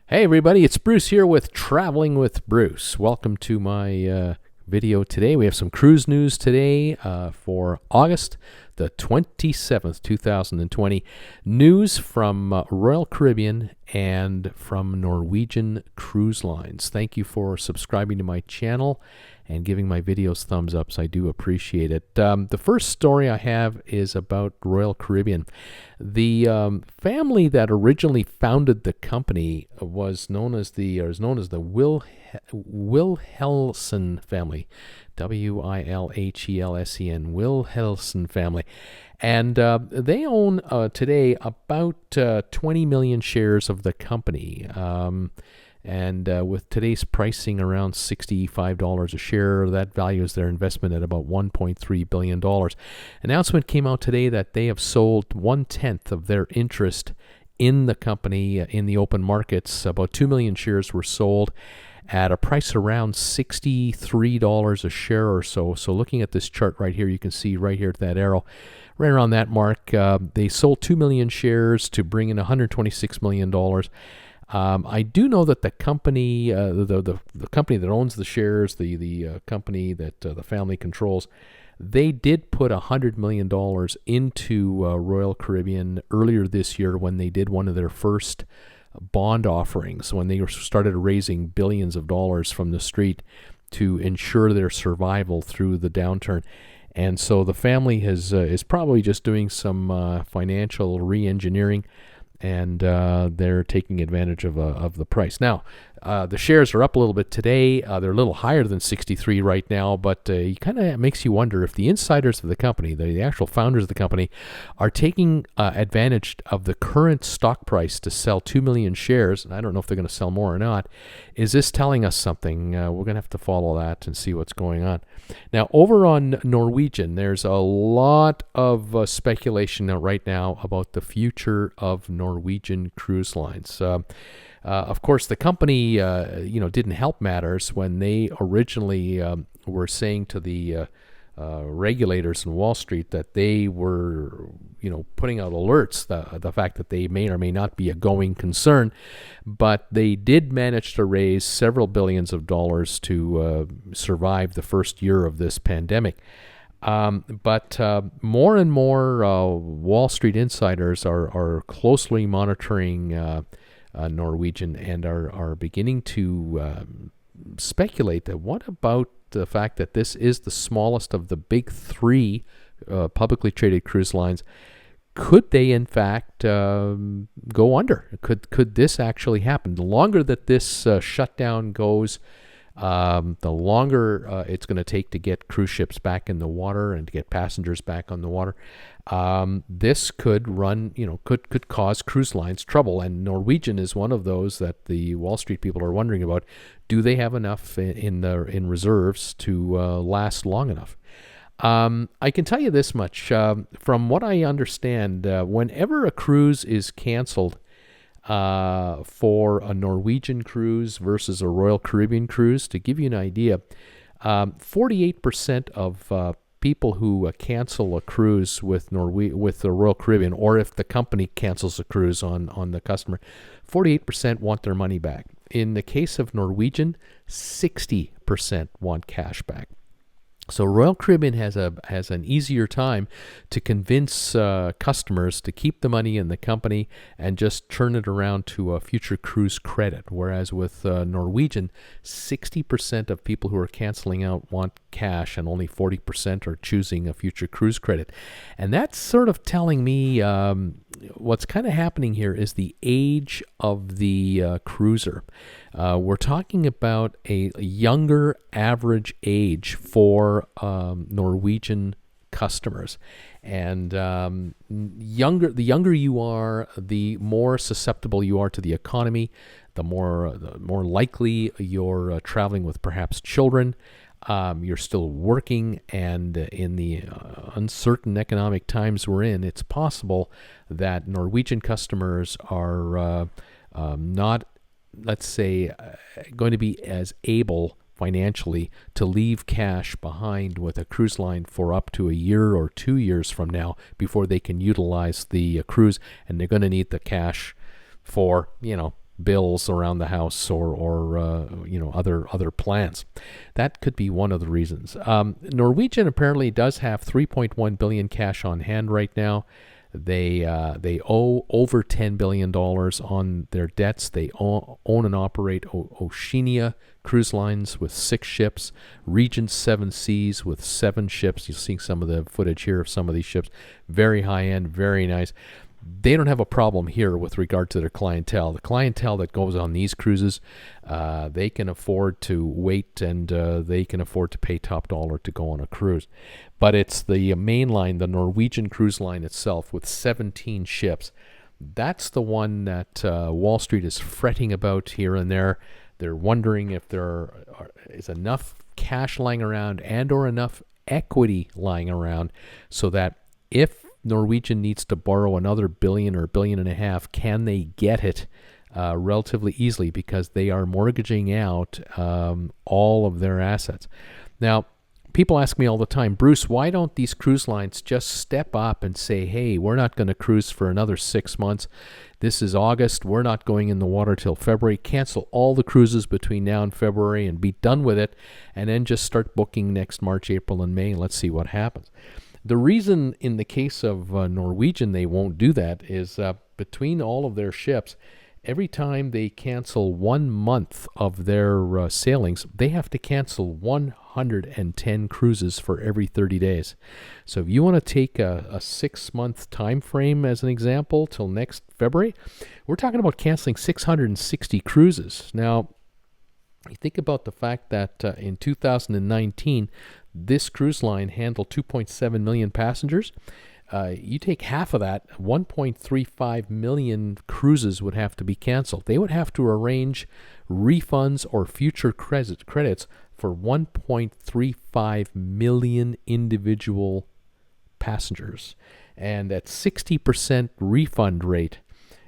Hey everybody, it's Bruce here with Traveling with Bruce. Welcome to my video today. We have some cruise news today for August the 27th, 2020. News from Royal Caribbean and from Norwegian Cruise Lines. Thank you for subscribing to my channel and giving my videos thumbs ups. I do appreciate it. The first story I have is about Royal Caribbean. The family that originally founded the company is known as the Wilhelmsen family, Wilhelsen, Wilhelmsen family, and they own today about 20 million shares of the company. And with today's pricing around $65 a share, that values their investment at about $1.3 billion. Announcement came out today that they have sold 1/10 of their interest in the company in the open markets. About 2 million shares were sold at a price around $63 a share or so. So looking at this chart right here, you can see right here at that arrow, right around that mark, they sold 2 million shares to bring in $126 million. I do know that the company, the company that owns the shares, the company that the family controls, they did put $100 million into Royal Caribbean earlier this year when they did one of their first bond offerings, when they started raising billions of dollars from the street to ensure their survival through the downturn. And so the family is probably just doing some financial re-engineering, and they're taking advantage of the price. Now, the shares are up a little bit today. They're a little higher than 63 right now, but it kind of makes you wonder if the insiders of the company, the actual founders of the company, are taking advantage of the current stock price to sell 2 million shares. And I don't know if they're going to sell more or not. Is this telling us something? We're going to have to follow that and see what's going on. Now, over on Norwegian, there's a lot of speculation right now about the future of Norwegian Cruise Lines. Of course, the company, didn't help matters when they originally were saying to the regulators in Wall Street that they were, putting out alerts, the fact that they may or may not be a going concern, but they did manage to raise several billions of dollars to survive the first year of this pandemic. But more and more Wall Street insiders are closely monitoring Norwegian and are beginning to speculate that what about the fact that this is the smallest of the big three publicly traded cruise lines? Could they in fact go under? Could this actually happen? The longer that this shutdown goes, the longer it's going to take to get cruise ships back in the water and to get passengers back on the water. This could could cause cruise lines trouble, and Norwegian is one of those that the Wall Street people are wondering about. Do they have enough in reserves to last long enough? I can tell you this much. From what I understand, whenever a cruise is canceled for a Norwegian cruise versus a Royal Caribbean cruise, to give you an idea, 48% of people who cancel a cruise with the Royal Caribbean, or if the company cancels a cruise on the customer, 48% want their money back. In the case of Norwegian, 60% want cash back. So Royal Caribbean has an easier time to convince customers to keep the money in the company and just turn it around to a future cruise credit. Whereas with Norwegian, 60% of people who are canceling out want cash, and only 40% are choosing a future cruise credit. And that's sort of telling me what's kind of happening here is the age of the cruiser. We're talking about a younger average age for Norwegian customers, and the younger you are, the more susceptible you are to the economy. The more likely you're traveling with perhaps children. You're still working, and in the uncertain economic times we're in, it's possible that Norwegian customers are not, let's say, going to be as able financially to leave cash behind with a cruise line for up to a year or 2 years from now before they can utilize the cruise, and they're going to need the cash for, bills around the house or other plans. That could be one of the reasons. Norwegian apparently does have 3.1 billion cash on hand right now. They owe over $10 billion on their debts. They own and operate Oceania Cruise Lines with 6 ships, Regent 7 Seas with 7 ships. You'll see some of the footage here of some of these ships. Very high end, very nice. They don't have a problem here with regard to their clientele. The clientele that goes on these cruises, they can afford to wait, and they can afford to pay top dollar to go on a cruise. But it's the main line, the Norwegian Cruise Line itself, with 17 ships. That's the one that Wall Street is fretting about here and there. They're wondering if there is enough cash lying around and or enough equity lying around so that if Norwegian needs to borrow another billion or $1.5 billion, can they get it relatively easily, because they are mortgaging out all of their assets. Now, people ask me all the time, Bruce, why don't these cruise lines just step up and say, hey, we're not going to cruise for another 6 months. This is August. We're not going in the water till February. Cancel all the cruises between now and February and be done with it, and then just start booking next March, April, and May, and let's see what happens. The reason in the case of Norwegian they won't do that is between all of their ships, every time they cancel 1 month of their sailings, they have to cancel 110 cruises for every 30 days. So if you want to take a 6-month time frame as an example till next February, we're talking about canceling 660 cruises. Now, you think about the fact that in 2019, this cruise line handled 2.7 million passengers. You take half of that, 1.35 million cruises would have to be canceled. They would have to arrange refunds or future credits for 1.35 million individual passengers. And at 60% refund rate,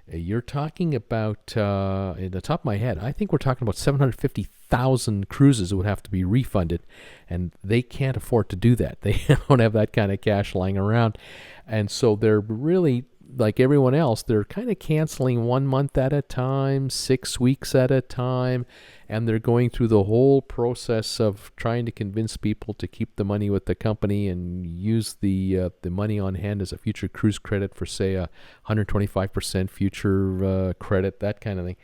you're talking about, in the top of my head, I think we're talking about 750,000 cruises that would have to be refunded, and they can't afford to do that. They don't have that kind of cash lying around, and so they're really, like everyone else, they're kind of canceling 1 month at a time, 6 weeks at a time, and they're going through the whole process of trying to convince people to keep the money with the company and use the money on hand as a future cruise credit for, say, a 125% future credit, that kind of thing.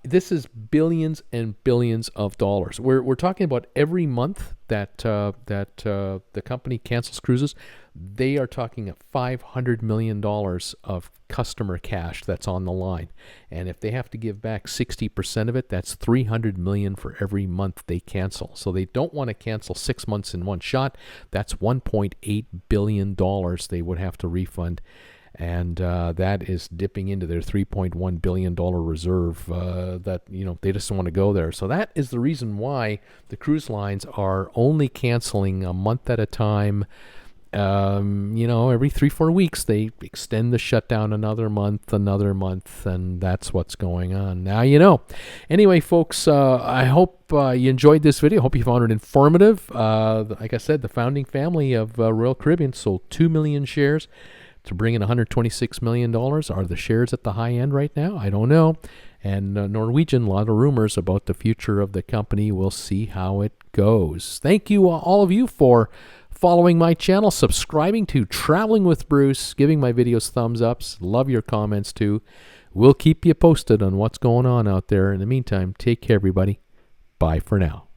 This is billions and billions of dollars. We're talking about every month that the company cancels cruises, they are talking $500 million of customer cash that's on the line. And if they have to give back 60% of it, that's $300 million for every month they cancel. So they don't want to cancel 6 months in one shot. That's $1.8 billion they would have to refund. And that is dipping into their $3.1 billion reserve that, they just don't want to go there. So that is the reason why the cruise lines are only canceling a month at a time. Every 3-4 weeks, they extend the shutdown another month, and that's what's going on. Now, Anyway, folks, I hope you enjoyed this video. I hope you found it informative. Like I said, the founding family of Royal Caribbean sold 2 million shares to bring in $126 million. Are the shares at the high end right now? I don't know. And Norwegian, a lot of rumors about the future of the company. We'll see how it goes. Thank you, all of you, for following my channel, subscribing to Traveling with Bruce, giving my videos thumbs ups. Love your comments, too. We'll keep you posted on what's going on out there. In the meantime, take care, everybody. Bye for now.